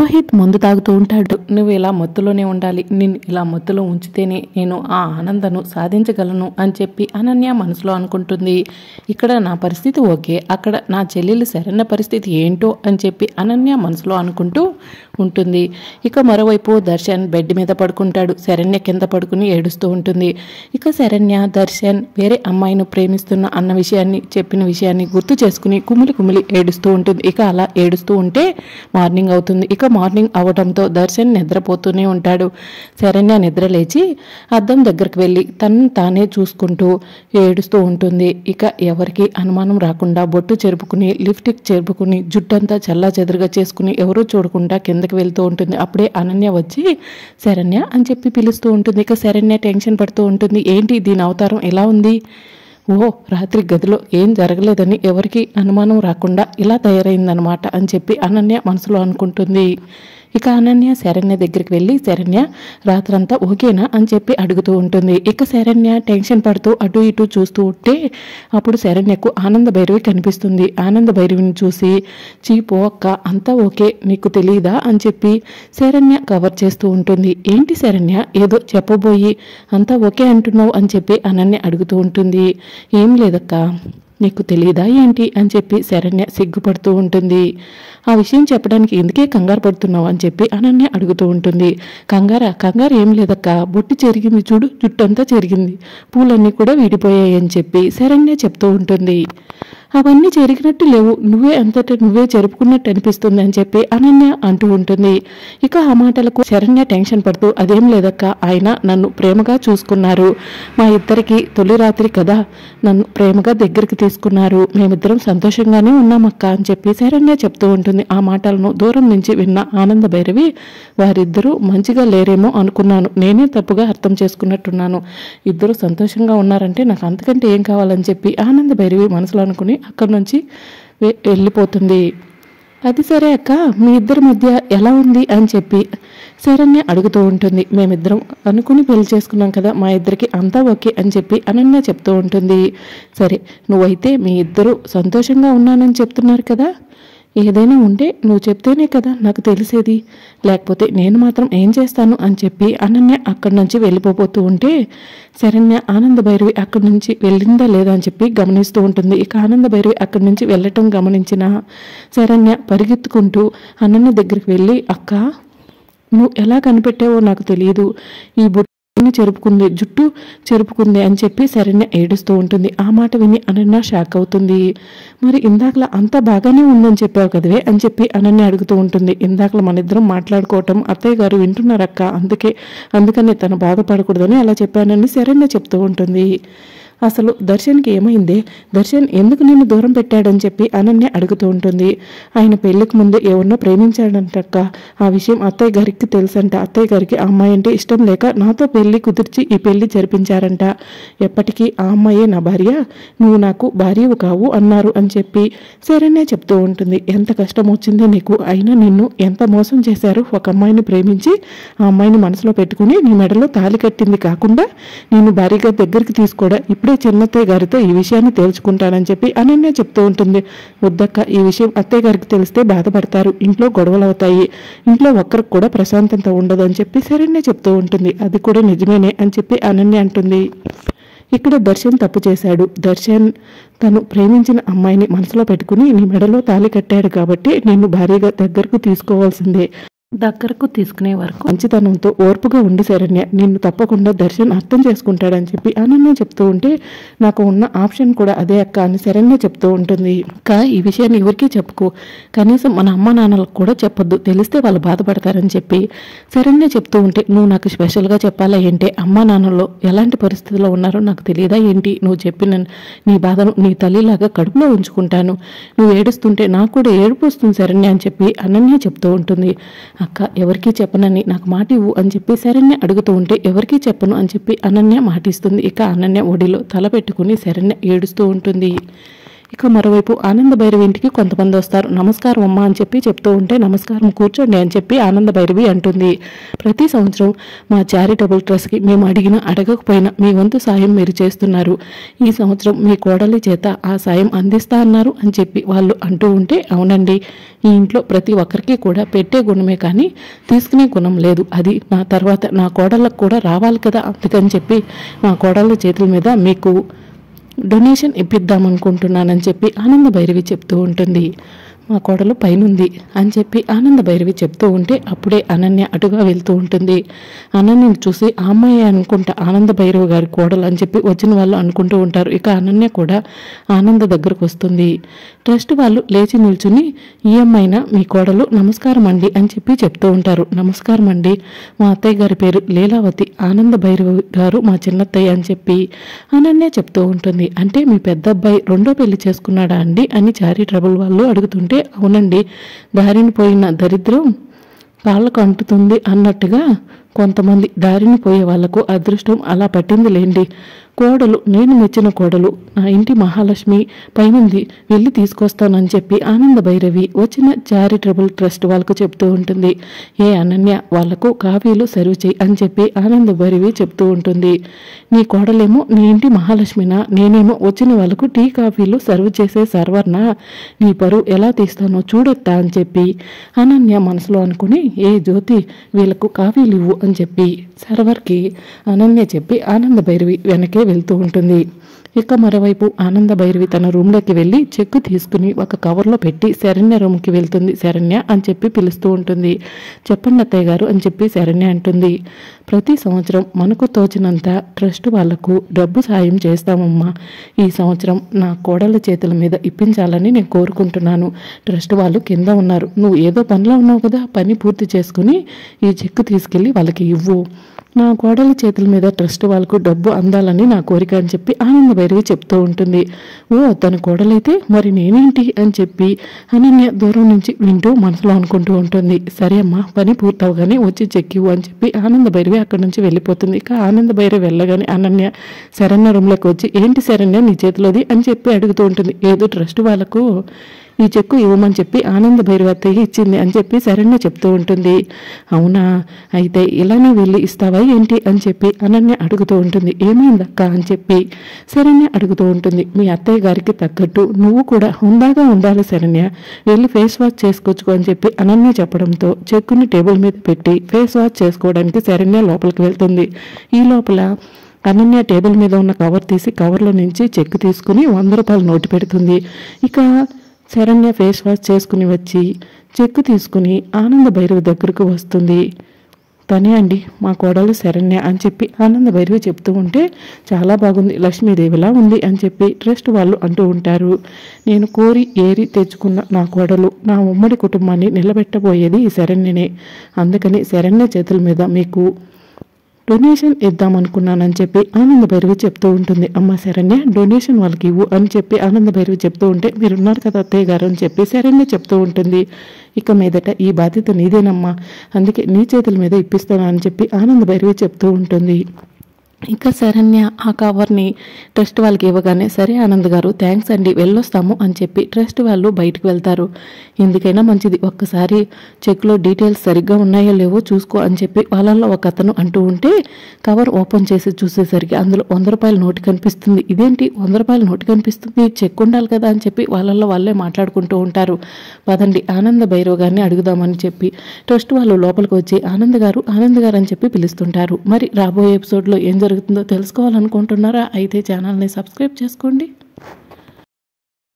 రోహిత్ మందు తాగుతూ ఉంటాడు. నువ్వు ఇలా మత్తులోనే ఉండాలి, నిన్ను ఇలా మత్తులో ఉంచితేనే నేను ఆ ఆనందను సాధించగలను అని చెప్పి అనన్య మనసులో అనుకుంటుంది. ఇక్కడ నా పరిస్థితి ఓకే, అక్కడ నా చెల్లెలు శరణ్య పరిస్థితి ఏంటో అని చెప్పి అనన్య మనసులో అనుకుంటూ ఉంటుంది. ఇక మరోవైపు దర్శన్ బెడ్ మీద పడుకుంటాడు. శరణ్య కింద పడుకుని ఏడుస్తూ ఉంటుంది. ఇక శరణ్య దర్శన్ వేరే అమ్మాయిని ప్రేమిస్తున్న అన్న విషయాన్ని చెప్పిన విషయాన్ని గుర్తు చేసుకుని కుమిలి కుమిలి ఏడుస్తూ ఉంటుంది. ఇక అలా ఏడుస్తూ ఉంటే మార్నింగ్ అవుతుంది. ఇక మార్నింగ్ అవడంతో దర్శన్ నిద్రపోతూనే ఉంటాడు. శరణ్య నిద్ర లేచి అద్దం దగ్గరికి వెళ్ళి తను తానే చూసుకుంటూ ఏడుస్తూ ఉంటుంది. ఇక ఎవరికి అనుమానం రాకుండా బొట్టు చెరుపుకుని లిప్స్టిక్ చెరుపుకుని జుట్టంతా చల్లా చెదురుగా చేసుకుని ఎవరూ చూడకుండా కిందకి వెళ్తూ ఉంటుంది. అప్పుడే అనన్య వచ్చి శరణ్య అని చెప్పి పిలుస్తూ ఉంటుంది. ఇక శరణ్య టెన్షన్ పడుతూ ఉంటుంది. ఏంటి దీని అవతారం ఎలా ఉంది? ఓ రాత్రి గదిలో ఏం జరగలేదని ఎవరికి అనుమానం రాకుండా ఇలా తయారైందనమాట అని చెప్పి అనన్య మనసులో అనుకుంటుంది. ఇక అనన్య శరణ్య దగ్గరికి వెళ్ళి శరణ్య రాత్రంతా ఓకేనా అని చెప్పి అడుగుతూ ఉంటుంది. ఇక శరణ్య టెన్షన్ పడుతూ అటు ఇటు చూస్తూ ఉంటే అప్పుడు శరణ్యకు ఆనంద భైరవి కనిపిస్తుంది. ఆనంద భైరవిని చూసి చీపో అక్క అంతా ఓకే, నీకు తెలియదా అని చెప్పి శరణ్య కవర్ చేస్తూ ఉంటుంది. ఏంటి శరణ్య ఏదో చెప్పబోయి అంతా ఓకే అంటున్నావు అని చెప్పి అనన్య అడుగుతూ ఉంటుంది. ఏం లేదక్క, నీకు తెలియదా ఏంటి అని చెప్పి శరణ్య సిగ్గుపడుతూ ఉంటుంది. ఆ విషయం చెప్పడానికి ఎందుకే కంగారు పడుతున్నావు అని చెప్పి అనన్య అడుగుతూ ఉంటుంది. కంగారు ఏం లేదక్క, బొట్టు చెరిగింది చూడు, జుట్టంతా చెరిగింది, పూలన్నీ కూడా విడిపోయాయి అని చెప్పి శరణ్య చెప్తూ ఉంటుంది. అవన్నీ జరిగినట్టు లేవు, నువ్వే అంతటా నువ్వే జరుపుకున్నట్టు అనిపిస్తుంది అని చెప్పి అనన్య అంటూ ఉంటుంది. ఇక ఆ మాటలకు శరణ్య టెన్షన్ పడుతూ అదేం లేదక్క, ఆయన నన్ను ప్రేమగా చూసుకున్నారు, మా ఇద్దరికి తొలి రాత్రి కదా, నన్ను ప్రేమగా దగ్గరికి తీసుకున్నారు, మేమిద్దరం సంతోషంగానే ఉన్నామక్క అని చెప్పి శరణ్య చెప్తూ ఉంటుంది. ఆ మాటలను దూరం నుంచి విన్న ఆనంద భైరవి వారిద్దరూ మంచిగా లేరేమో అనుకున్నాను, నేనే తప్పుగా అర్థం చేసుకున్నట్టున్నాను, ఇద్దరు సంతోషంగా ఉన్నారంటే నాకు అంతకంటే ఏం కావాలని చెప్పి ఆనంద భైరవి మనసులో అనుకుని అక్కడి నుంచి వెళ్ళిపోతుంది. అది సరే అక్క, మీ ఇద్దరి మధ్య ఎలా ఉంది అని చెప్పి శరణ్య అడుగుతూ ఉంటుంది. మేమిద్దరం అనుకుని పెళ్లి చేసుకున్నాం కదా, మా ఇద్దరికి అంతా ఓకే అని చెప్పి అనన్య చెప్తూ ఉంటుంది. సరే నువ్వైతే మీ ఇద్దరు సంతోషంగా ఉన్నానని చెప్తున్నారు కదా, ఏదైనా ఉంటే నువ్వు చెప్తేనే కదా నాకు తెలిసేది, లేకపోతే నేను మాత్రం ఏం చేస్తాను అని చెప్పి అనన్య అక్కడి నుంచి వెళ్ళిపోతూ ఉంటే శరణ్య ఆనంద భైరవి అక్కడి నుంచి వెళ్ళిందా లేదా అని చెప్పి గమనిస్తూ ఉంటుంది. ఇక ఆనంద భైరవి అక్కడి నుంచి వెళ్ళటం గమనించిన శరణ్య పరిగెత్తుకుంటూ అనన్య దగ్గరికి వెళ్ళి అక్క నువ్వు ఎలా కనిపెట్టావో నాకు తెలియదు, ఈ చెరుపుకుంది జుట్టు చెరుపుకుంది అని చెప్పి శరణ్య ఏడుస్తూ ఉంటుంది. ఆ మాట విని అనన్య షాక్ అవుతుంది. మరి ఇందాకలా అంతా బాగానే ఉందని చెప్పావు కదవే అని చెప్పి అనన్య అడుగుతూ ఉంటుంది. ఇందాకలా మన ఇద్దరం మాట్లాడుకోవటం అత్తయ్య గారు వింటున్నారక్క, అందుకని తను బాధపడకూడదని అలా చెప్పానని శరణ్య చెప్తూ ఉంటుంది. అసలు దర్శన్కి ఏమైందే, దర్శన్ ఎందుకు నిన్ను దూరం పెట్టాడని చెప్పి అనన్య అడుగుతూ ఉంటుంది. ఆయన పెళ్లికి ముందు ఎవరినో ప్రేమించాడంటక్క, ఆ విషయం అత్తయ్య గారికి తెలుసంట, అత్తయ్య గారికి ఆ అమ్మాయి అంటే ఇష్టం లేక నాతో పెళ్లి కుదిర్చి ఈ పెళ్లి జరిపించారంట, ఎప్పటికీ ఆ అమ్మాయే నా భార్య, నువ్వు నాకు భార్యవు కావు అన్నారు అని చెప్పి శరణ్య చెప్తూ ఉంటుంది. ఎంత కష్టం వచ్చిందో నీకు, అయినా నిన్ను ఎంత మోసం చేశారు, ఒక అమ్మాయిని ప్రేమించి ఆ అమ్మాయిని మనసులో పెట్టుకుని నీ మెడలో తాళి కట్టింది కాకుండా నిన్ను భార్యగా దగ్గరికి తీసుకోవడం, ఇప్పుడే చిన్నత్తయ్య గారితో ఈ విషయాన్ని తేల్చుకుంటానని చెప్పి అనన్య చెప్తూ ఉంటుంది. వద్దక్క, ఈ విషయం అత్తయ్య గారికి తెలిస్తే బాధపడతారు, ఇంట్లో గొడవలు అవుతాయి, ఇంట్లో ఒక్కరికి కూడా ప్రశాంతత ఉండదు అని చెప్పి శరణ్య చెప్తూ ఉంటుంది. అది కూడా నిజమేనే అని చెప్పి అనన్య అంటుంది. ఇక్కడ దర్శన్ తప్పు చేశాడు, దర్శన్ తను ప్రేమించిన అమ్మాయిని మనసులో పెట్టుకుని నీ మెడలో తాళి కట్టాడు కాబట్టి నిన్ను భార్యగా దగ్గరకు తీసుకోవాల్సిందే, దగ్గరకు తీసుకునే వరకు మంచితనంతో ఓర్పుగా ఉండి శరణ్య నిన్ను తప్పకుండా దర్శన్ అర్థం చేసుకుంటాడని చెప్పి అనన్య చెప్తూ ఉంటే నాకు ఉన్న ఆప్షన్ కూడా అదే అక్క అని శరణ్య చెప్తూ ఉంటుంది. అక్క ఈ విషయాన్ని ఎవరికీ చెప్పుకో, కనీసం మన అమ్మ నాన్నలకు కూడా చెప్పొద్దు, తెలిస్తే వాళ్ళు బాధపడతారని చెప్పి శరణ్య చెప్తూ ఉంటే నువ్వు నాకు స్పెషల్గా చెప్పాలా ఏంటి, అమ్మ నాన్నలో ఎలాంటి పరిస్థితిలో ఉన్నారో నాకు తెలియదా ఏంటి, నువ్వు చెప్పిన నీ బాధను నీ తల్లిలాగా కడుపులో ఉంచుకుంటాను, నువ్వు ఏడుస్తుంటే నాకు కూడా ఏడుపు వస్తుంది శరణ్య అని చెప్పి అనన్య చెప్తూ ఉంటుంది. అక్క ఎవరికీ చెప్పనని నాకు మాట ఇవ్వు అని చెప్పి శరణ్య అడుగుతూ ఉంటే ఎవరికీ చెప్పను అని చెప్పి అనన్య మాటిస్తుంది. ఇక అనన్య ఒడిలో తల పెట్టుకుని శరణ్య ఏడుస్తూ ఉంటుంది. ఇక మరోవైపు ఆనంద భైరవి ఇంటికి కొంతమంది వస్తారు. నమస్కారం అమ్మ అని చెప్పి చెప్తూ ఉంటే, నమస్కారం కూర్చోండి అని చెప్పి ఆనంద భైరవి అంటుంది. ప్రతి సంవత్సరం మా చారిటబుల్ ట్రస్ట్కి మేము అడగకపోయినా మీ వంతు సాయం మీరు చేస్తున్నారు. ఈ సంవత్సరం మీ కోడలి చేత ఆ సాయం అందిస్తా అన్నారు అని చెప్పి వాళ్ళు అంటూ ఉంటే, అవునండి, ఈ ఇంట్లో ప్రతి ఒక్కరికి కూడా పెట్టే గుణమే కానీ తీసుకునే గుణం లేదు. అది నా తర్వాత నా కోడళ్ళకు కూడా రావాలి కదా, అందుకని చెప్పి నా కోడళ్ళ చేతుల మీద మీకు డొనేషన్ ఇప్పిద్దామనుకుంటున్నానని చెప్పి ఆనంద భైరవి చెప్తూ ఉంటుంది. మా కోడలు పైనుంది అని చెప్పి ఆనంద భైరవి చెప్తూ ఉంటే అప్పుడే అనన్య అటుగా వెళ్తూ ఉంటుంది. అనన్యను చూసి ఆ అమ్మాయి అనుకుంటా ఆనంద భైరవి గారి కోడలు అని చెప్పి వచ్చిన వాళ్ళు అనుకుంటూ ఉంటారు. ఇక అనన్య కూడా ఆనంద దగ్గరకు వస్తుంది. ట్రస్ట్ వాళ్ళు లేచి నిల్చుని, ఈ అమ్మాయినా మీ కోడలు, నమస్కారం అండి అని చెప్పి చెప్తూ ఉంటారు. నమస్కారం అండి, మా అత్తయ్య గారి పేరు లీలావతి, ఆనంద భైరవి గారు మా చిన్నత్తయ్య అని చెప్పి అనన్య చెప్తూ ఉంటుంది. అంటే మీ పెద్ద అబ్బాయి రెండో పెళ్లి చేసుకున్నాడా అండి అని చారిటబుల్ వాళ్ళు అడుగుతుంటే, అవునండి, దారిని పోయిన దరిద్రం కాళ్ళకు అంటుతుంది అన్నట్టుగా కొంతమంది దారిని పోయే వాళ్లకు అదృష్టం అలా పట్టింది లేండి. కోడలు, నేను మెచ్చిన కోడలు, నా ఇంటి మహాలక్ష్మి పైనుంది, వెళ్ళి తీసుకొస్తానని చెప్పి ఆనంద భైరవి వచ్చిన చారిటబుల్ ట్రస్ట్ వాళ్ళకు చెప్తూ ఉంటుంది. ఏ అనన్య, వాళ్లకు కాఫీలు సర్వ్ చేయి అని చెప్పి ఆనంద భైరవి చెప్తూ ఉంటుంది. నీ కోడలేమో నీ ఇంటి మహాలక్ష్మినా, నేనేమో వచ్చిన వాళ్ళకు టీ కాఫీలు సర్వ్ చేసే సర్వర్నా, నీ పరువు ఎలా తీస్తానో చూడొత్తా అని చెప్పి అనన్య మనసులో అనుకుని, ఏ జ్యోతి, వీళ్ళకు కాఫీలు ఇవ్వు అని చెప్పి సర్వర్కి అనన్య చెప్పి ఆనంద భైరవి వెనకే వెళ్తూ ఉంటుంది. ఇక మరోవైపు ఆనంద భైరవి తన రూమ్లోకి వెళ్ళి చెక్కు తీసుకుని ఒక కవర్లో పెట్టి శరణ్య రూమ్కి వెళ్తుంది. శరణ్య అని చెప్పి పిలుస్తూ ఉంటుంది. చెప్పండి అత్తయ్య గారు అని చెప్పి శరణ్య అంటుంది. ప్రతి సంవత్సరం మనకు తోచినంత ట్రస్ట్ వాళ్లకు డబ్బు సాయం చేస్తామమ్మా. ఈ సంవత్సరం నా కోడళ్ళ చేతుల మీద ఇప్పించాలని నేను కోరుకుంటున్నాను. ట్రస్ట్ వాళ్ళు కింద ఉన్నారు, నువ్వు ఏదో పనిలో ఉన్నావు కదా, పని పూర్తి చేసుకుని ఈ చెక్కు తీసుకెళ్ళి వాళ్ళకి ఇవ్వు. నా కోడలి చేతుల మీద ట్రస్ట్ వాళ్ళకు డబ్బు అందాలని నా కోరిక అని చెప్పి ఆనంద భైరవి చెప్తూ ఉంటుంది. ఓ, తన కోడలైతే మరి నేనేంటి అని చెప్పి అనన్య దూరం నుంచి వింటూ మనసులో అనుకుంటూ ఉంటుంది. సరే అమ్మా, పని పూర్తవగానే వచ్చి చెక్కివు అని చెప్పి ఆనంద భైరవి అక్కడి నుంచి వెళ్ళిపోతుంది. ఇక ఆనంద భైరవి వెళ్ళగానే అనన్య శరణ్య రూమ్లోకి వచ్చి, ఏంటి శరణ్య నీ చేతిలోది అని చెప్పి అడుగుతూ ఉంటుంది. ఏదో ట్రస్ట్ వాళ్ళకు ఈ చెక్కు ఇవ్వమని చెప్పి ఆనంద భైరవి అత్తయ్య ఇచ్చింది అని చెప్పి శరణ్య చెప్తూ ఉంటుంది. అవునా, అయితే ఇలానే వెళ్ళి ఇస్తావా ఏంటి అని చెప్పి అనన్య అడుగుతూ ఉంటుంది. ఏమైందక్క అని చెప్పి శరణ్య అడుగుతూ ఉంటుంది. మీ అత్తయ్య గారికి తగ్గట్టు నువ్వు కూడా హుందాగా ఉండాలి శరణ్య, వెళ్ళి ఫేస్ వాష్ చేసుకొచ్చుకో అని చెప్పి అనన్య చెప్పడంతో చెక్కుని టేబుల్ మీద పెట్టి ఫేస్ వాష్ చేసుకోవడానికి శరణ్య లోపలికి వెళ్తుంది. ఈ లోపల అనన్య టేబుల్ మీద ఉన్న కవర్ తీసి కవర్లో నుంచి చెక్కు తీసుకుని 100 రూపాయలు నోటు పెడుతుంది. ఇక శరణ్య ఫేస్ వాష్ చేసుకుని వచ్చి చెక్కు తీసుకుని ఆనంద భైరవి దగ్గరకు వస్తుంది. తనే అండి మా కోడలు శరణ్య అని చెప్పి ఆనంద భైరవి చెప్తూ ఉంటే, చాలా బాగుంది, లక్ష్మీదేవిలా ఉంది అని చెప్పి ట్రస్ట్ వాళ్ళు అంటూ ఉంటారు. నేను కోరి ఏరి తెచ్చుకున్న నా కోడలు, నా ఉమ్మడి కుటుంబాన్ని నిలబెట్టబోయేది ఈ శరణ్యనే. అందుకని శరణ్య చేతుల మీద మీకు డొనేషన్ ఇద్దామనుకున్నానని చెప్పి ఆనంద భైరవి చెప్తూ ఉంటుంది. అమ్మ శరణ్య, డొనేషన్ వాళ్ళకి ఇవ్వు అని చెప్పి ఆనంద భైరవి చెప్తూ ఉంటే, మీరున్నారు కదా అత్తయ్య గారు అని చెప్పి శరణ్య చెప్తూ ఉంటుంది. ఇక మీదట ఈ బాధ్యత నీదేనమ్మా, అందుకే నీ చేతుల మీద ఇప్పిస్తాను అని చెప్పి ఆనంద భైరవి చెప్తూ ఉంటుంది. ఇక శరణ్య ఆ కవర్ని ట్రస్ట్ వాళ్ళకి ఇవ్వగానే, సరే ఆనంద్ గారు, థ్యాంక్స్ అండి, వెళ్ళొస్తాము అని చెప్పి ట్రస్ట్ వాళ్ళు బయటకు వెళ్తారు. ఎందుకైనా మంచిది, ఒక్కసారి చెక్లో డీటెయిల్స్ సరిగ్గా ఉన్నాయో లేవో చూసుకో అని చెప్పి వాళ్ళల్లో ఒక అతను అంటూ ఉంటే, కవర్ ఓపెన్ చేసి చూసేసరికి అందులో 100 రూపాయల నోటు కనిపిస్తుంది. ఇదేంటి 100 రూపాయల నోటు కనిపిస్తుంది, చెక్ ఉండాలి కదా అని చెప్పి వాళ్ళల్లో వాళ్ళే మాట్లాడుకుంటూ ఉంటారు. పదండి ఆనంద భైరవ్ గారిని అడుగుదామని చెప్పి ట్రస్ట్ వాళ్ళు లోపలికి వచ్చి ఆనంద్ గారు అని చెప్పి పిలుస్తుంటారు. మరి రాబోయే ఎపిసోడ్లో ఏం జరుగుతుందో తెలుసుకోవాలనుకుంటున్నారా? అయితే ఛానల్ని సబ్స్క్రైబ్ చేసుకోండి.